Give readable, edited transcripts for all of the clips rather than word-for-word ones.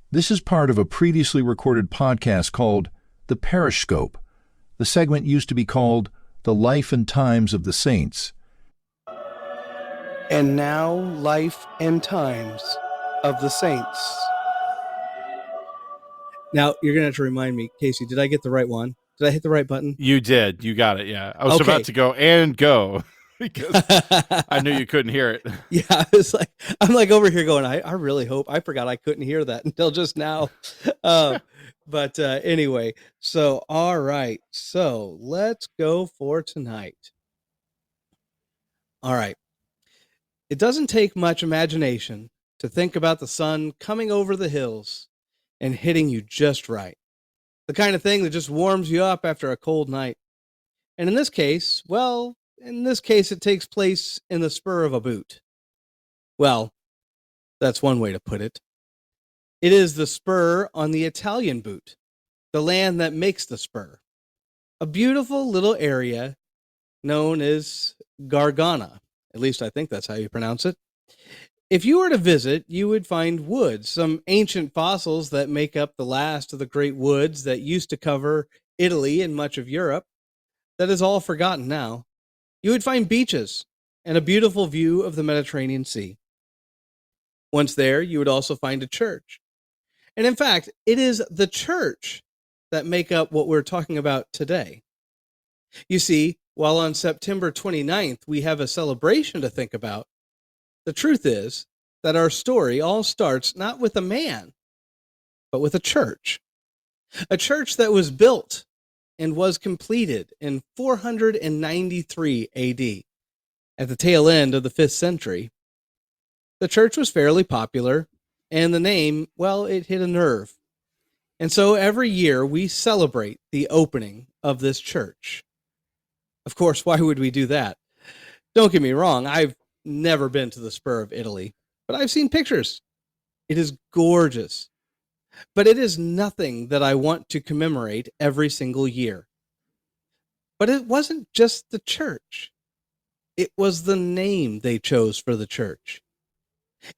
This is part of a previously recorded podcast called The Parish Scope. The segment used to be called The Life and Times of the Saints. And now, Life and Times of the Saints. Now, you're going to have to remind me, Casey, did I get the right one? Did I hit the right button? You did. You got it, yeah. I was about to go because I knew you couldn't hear it. Yeah, I'm like over here going, I really hope. I forgot I couldn't hear that until just now. But anyway, so, all right. So, let's go for tonight. All right. It doesn't take much imagination to think about the sun coming over the hills and hitting you just right. The kind of thing that just warms you up after a cold night. And in this case, it takes place in the spur of a boot. Well, that's one way to put it. It is the spur on the Italian boot, the land that makes the spur. A beautiful little area known as Gargana. At least I think that's how you pronounce it. If you were to visit, you would find woods, some ancient fossils that make up the last of the great woods that used to cover Italy and much of Europe. That is all forgotten now. You would find beaches and a beautiful view of the Mediterranean Sea. Once there, you would also find a church. And in fact, it is the church that make up what we're talking about today. You see, while on September 29th, we have a celebration to think about, the truth is that our story all starts not with a man, but with a church. A church that was built and was completed in 493 AD, at the tail end of the 5th century. The church was fairly popular, and the name, well, it hit a nerve. And so every year we celebrate the opening of this church. Of course, why would we do that? Don't get me wrong, I've never been to the spur of Italy, but I've seen pictures. It is gorgeous. But it is nothing that I want to commemorate every single year. But it wasn't just the church. It was the name they chose for the church.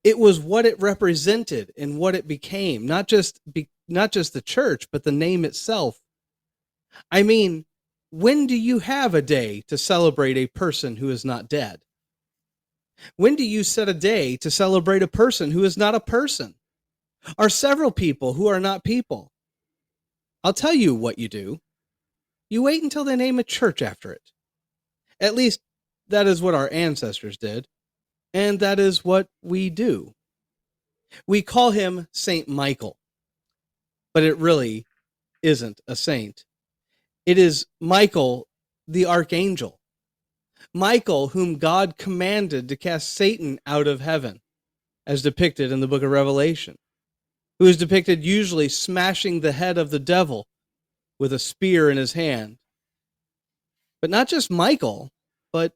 It was what it represented and what it became, not just the church, but the name itself. I mean, when do you have a day to celebrate a person who is not dead? When do you set a day to celebrate a person who is not a person? Or several people who are not people? I'll tell you what you do. You wait until they name a church after it. At least, that is what our ancestors did. And that is what we do. We call him Saint Michael. But it really isn't a saint. It is Michael, the archangel. Michael, whom God commanded to cast Satan out of heaven, as depicted in the book of Revelation, who is depicted usually smashing the head of the devil with a spear in his hand. But not just Michael, but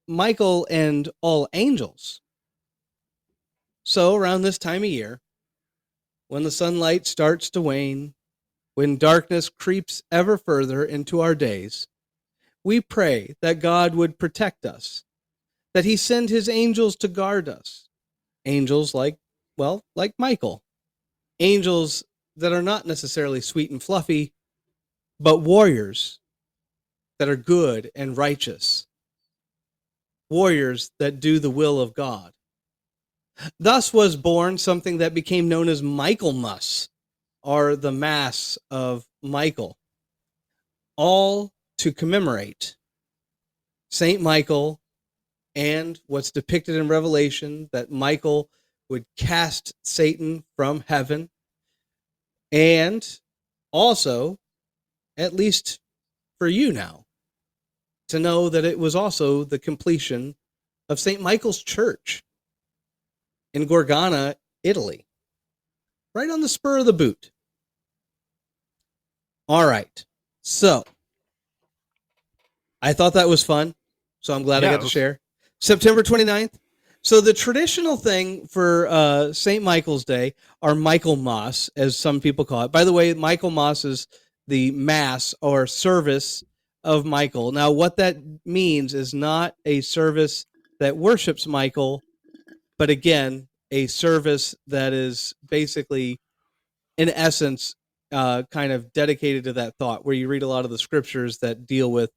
Michael and all angels. So around this time of year, when the sunlight starts to wane, when darkness creeps ever further into our days, we pray that God would protect us, that he send his angels to guard us. Angels like Michael. Angels that are not necessarily sweet and fluffy, but warriors that are good and righteous. Warriors that do the will of God. Thus was born something that became known as Michaelmas, or the Mass of Michael, all to commemorate Saint Michael and what's depicted in Revelation, that Michael would cast Satan from heaven, and also, at least for you now, to know that it was also the completion of St. Michael's Church in Gorgana, Italy, right on the spur of the boot. All right, so I thought that was fun, so I'm glad I got to share. September 29th. So the traditional thing for St. Michael's Day, or Michaelmas, as some people call it. By the way, Michaelmas is the Mass or service of Michael. Now, what that means is not a service that worships Michael, but again, a service that is basically in essence, kind of dedicated to that thought, where you read a lot of the scriptures that deal with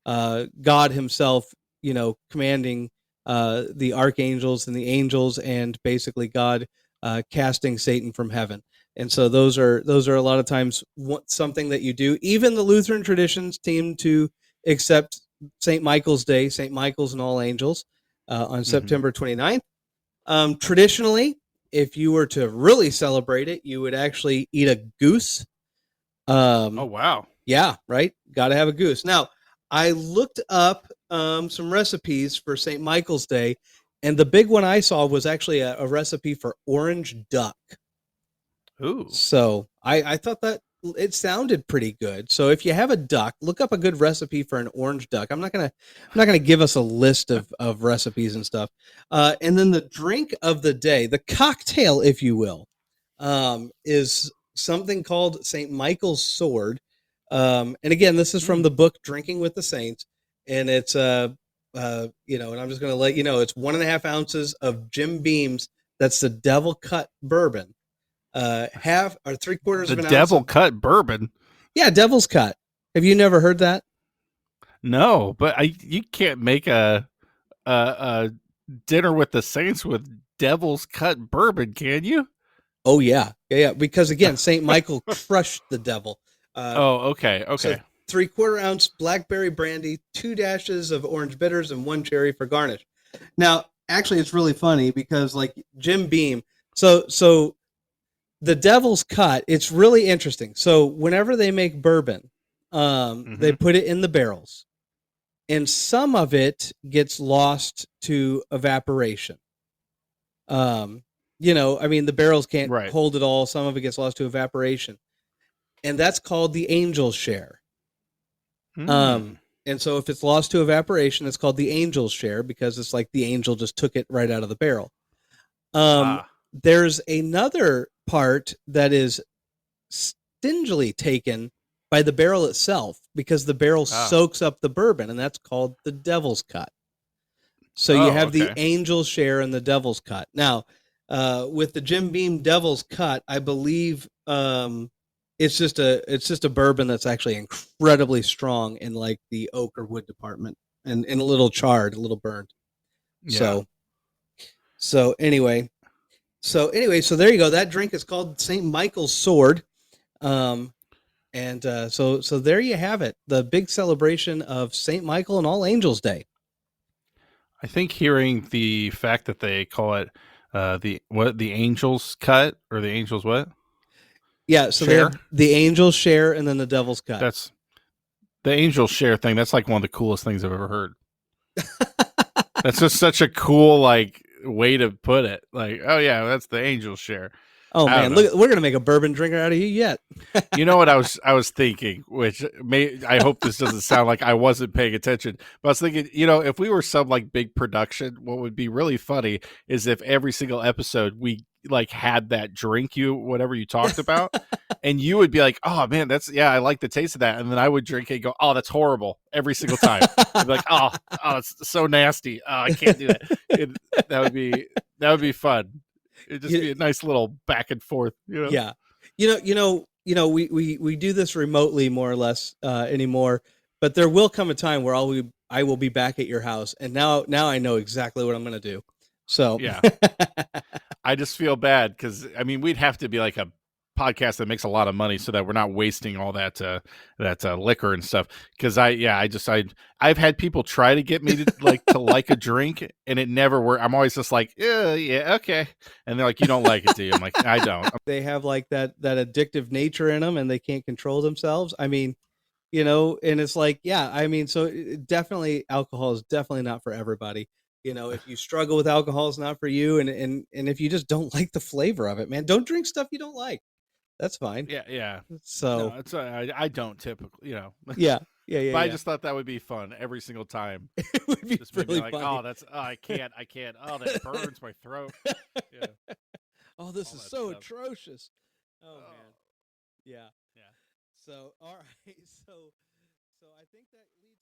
God himself, commanding the archangels and the angels, and basically God casting Satan from heaven. And so those are a lot of times something that you do. Even the Lutheran traditions seem to accept St. Michael's Day, St. Michael's and all angels, on September 29th. Traditionally, if you were to really celebrate it, you would actually eat a goose. Oh, wow. Yeah, right. Got to have a goose. Now, I looked up some recipes for St. Michael's Day, and the big one I saw was actually a recipe for orange duck. Ooh. So I thought that it sounded pretty good. So if you have a duck, look up a good recipe for an orange duck. I'm not gonna give us a list of recipes and stuff. And then the drink of the day, the cocktail, if you will, is something called St. Michael's Sword. And again, this is from the book Drinking with the Saints, and it's and I'm just gonna let you know, it's 1.5 ounces of Jim Beam's. That's the Devil Cut bourbon. Half or 3/4 of an ounce. The Devil Cut bourbon. Yeah, Devil's Cut. Have you never heard that? No, but you can't make a dinner with the saints with Devil's Cut bourbon, can you? Oh yeah. Because again, Saint Michael crushed the devil. Okay. So 3/4 ounce blackberry brandy, 2 dashes of orange bitters, and 1 cherry for garnish. Now, actually, it's really funny because like Jim Beam. So the Devil's Cut, it's really interesting. So whenever they make bourbon, they put it in the barrels, and some of it gets lost to evaporation. The barrels can't hold it all. Some of it gets lost to evaporation, and that's called the angel's share. And so if it's lost to evaporation, it's called the angel's share, because it's like the angel just took it right out of the barrel. There's another part that is stingily taken by the barrel itself, because the barrel soaks up the bourbon, and that's called the Devil's Cut. So you have the angel's share and the Devil's Cut. Now, with the Jim Beam Devil's Cut, I believe it's just a bourbon that's actually incredibly strong in like the oak or wood department, and a little charred, a little burnt. Yeah. So anyway, so there you go. That drink is called St. Michael's Sword. So there you have it. The big celebration of St. Michael and All Angels Day. I think hearing the fact that they call it the Angel's Cut, or the Angel's what? Yeah, so they have the Angel's Share and then the Devil's Cut. That's the Angel's Share thing. That's like one of the coolest things I've ever heard. That's just such a cool way to put it. Like, oh yeah, that's the Angel's Share. Oh man, look, we're gonna make a bourbon drinker out of you yet. You know what I was thinking, which I hope this doesn't sound like I wasn't paying attention, but I was thinking, if we were some big production, what would be really funny is if every single episode we had that drink, whatever you talked about, and you would be like, oh man, I like the taste of that, and then I would drink it and go, oh, that's horrible, every single time. I'd be like, oh, it's so nasty. Oh, I can't do that. That would be fun. It'd just be a nice little back and forth, Yeah, we do this remotely more or less anymore, but there will come a time where I will be back at your house, and now I know exactly what I'm going to do. So yeah, I just feel bad because we'd have to be like a podcast that makes a lot of money so that we're not wasting all that liquor and stuff. Because I've had people try to get me to like a drink, and it never worked. I'm always just like, yeah, okay, and they're like, you don't like it, do you? I'm like, I don't. They have that addictive nature in them, and they can't control themselves. And it's like, so definitely alcohol is definitely not for everybody. If you struggle with alcohol, it's not for you. And if you just don't like the flavor of it, man, don't drink stuff you don't like. That's fine. Yeah. So no, it's I don't typically, Yeah. But I just thought that would be fun every single time. It would be just really like, funny. I can't. Oh, that burns my throat. Yeah. Oh, this is so stuff. Atrocious. Oh man. Yeah. Yeah. So all right. So I think that leaves